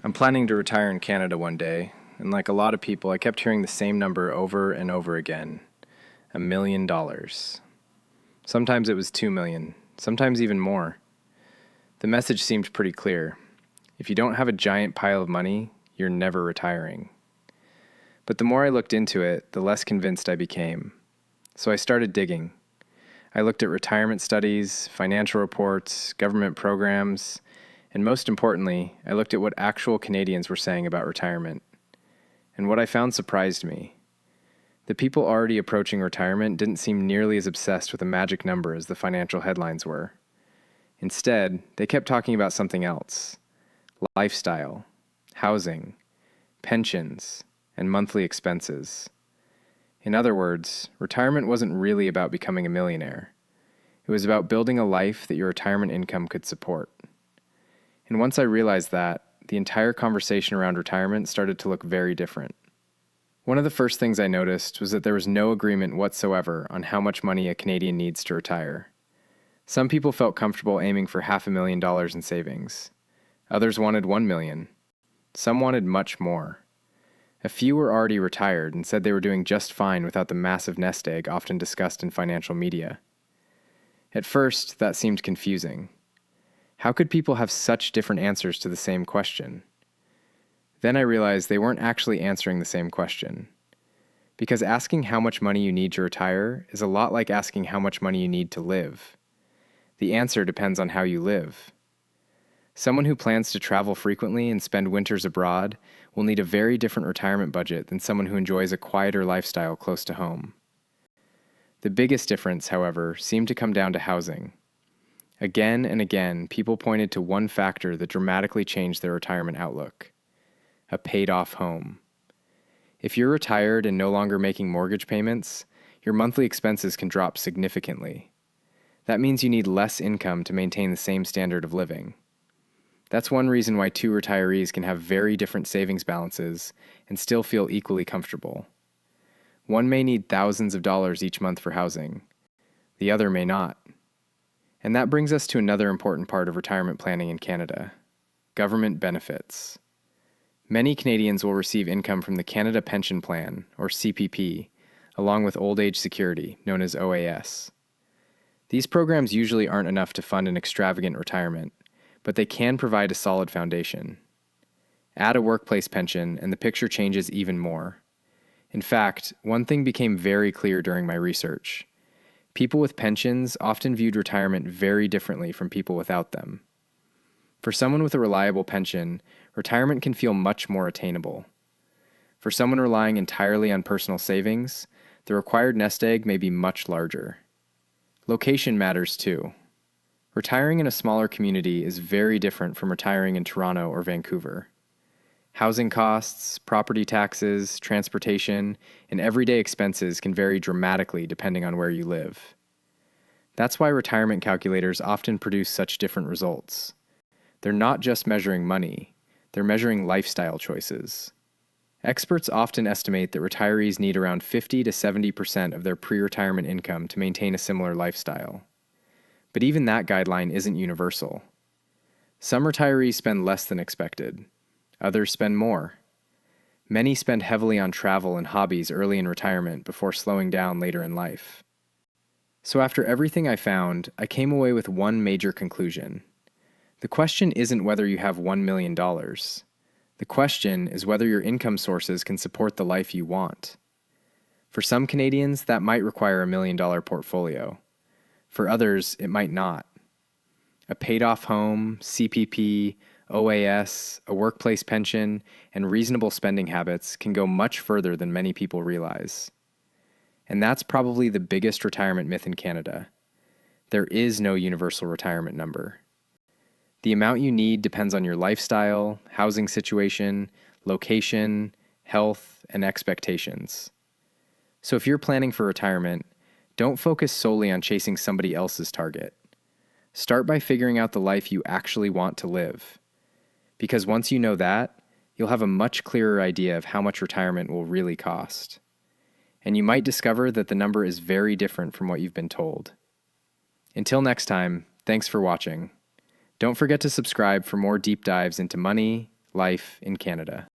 I'm planning to retire in Canada one day, and like a lot of people, I kept hearing the same number over and over again: $1 million. Sometimes it was 2 million, sometimes even more. The message seemed pretty clear. If you don't have a giant pile of money, you're never retiring. But the more I looked into it, the less convinced I became. So I started digging. I looked at retirement studies, financial reports, government programs, and most importantly, I looked at what actual Canadians were saying about retirement. And what I found surprised me. The people already approaching retirement didn't seem nearly as obsessed with a magic number as the financial headlines were. Instead, they kept talking about something else: lifestyle, housing, pensions, and monthly expenses. In other words, retirement wasn't really about becoming a millionaire. It was about building a life that your retirement income could support. And once I realized that, the entire conversation around retirement started to look very different. One of the first things I noticed was that there was no agreement whatsoever on how much money a Canadian needs to retire. Some people felt comfortable aiming for $500,000 in savings. Others wanted $1 million. Some wanted much more. A few were already retired and said they were doing just fine without the massive nest egg often discussed in financial media. At first, that seemed confusing. How could people have such different answers to the same question? Then I realized they weren't actually answering the same question. Because asking how much money you need to retire is a lot like asking how much money you need to live. The answer depends on how you live. Someone who plans to travel frequently and spend winters abroad will need a very different retirement budget than someone who enjoys a quieter lifestyle close to home. The biggest difference, however, seemed to come down to housing. Again and again, people pointed to one factor that dramatically changed their retirement outlook: a paid-off home. If you're retired and no longer making mortgage payments, your monthly expenses can drop significantly. That means you need less income to maintain the same standard of living. That's one reason why two retirees can have very different savings balances and still feel equally comfortable. One may need thousands of dollars each month for housing. The other may not. And that brings us to another important part of retirement planning in Canada: government benefits. Many Canadians will receive income from the Canada Pension Plan, or CPP, along with Old Age Security, known as OAS. These programs usually aren't enough to fund an extravagant retirement, but they can provide a solid foundation. Add a workplace pension, and the picture changes even more. In fact, one thing became very clear during my research. People with pensions often viewed retirement very differently from people without them. For someone with a reliable pension, retirement can feel much more attainable. For someone relying entirely on personal savings, the required nest egg may be much larger. Location matters too. Retiring in a smaller community is very different from retiring in Toronto or Vancouver. Housing costs, property taxes, transportation, and everyday expenses can vary dramatically depending on where you live. That's why retirement calculators often produce such different results. They're not just measuring money, they're measuring lifestyle choices. Experts often estimate that retirees need around 50 to 70% of their pre-retirement income to maintain a similar lifestyle. But even that guideline isn't universal. Some retirees spend less than expected. Others spend more. Many spend heavily on travel and hobbies early in retirement before slowing down later in life. So after everything I found, I came away with one major conclusion. The question isn't whether you have $1 million. The question is whether your income sources can support the life you want. For some Canadians, that might require $1 million portfolio. For others, it might not. A paid-off home, CPP, OAS, a workplace pension, and reasonable spending habits can go much further than many people realize. And that's probably the biggest retirement myth in Canada. There is no universal retirement number. The amount you need depends on your lifestyle, housing situation, location, health, and expectations. So if you're planning for retirement, don't focus solely on chasing somebody else's target. Start by figuring out the life you actually want to live. Because once you know that, you'll have a much clearer idea of how much retirement will really cost. And you might discover that the number is very different from what you've been told. Until next time, thanks for watching. Don't forget to subscribe for more deep dives into money, life in Canada.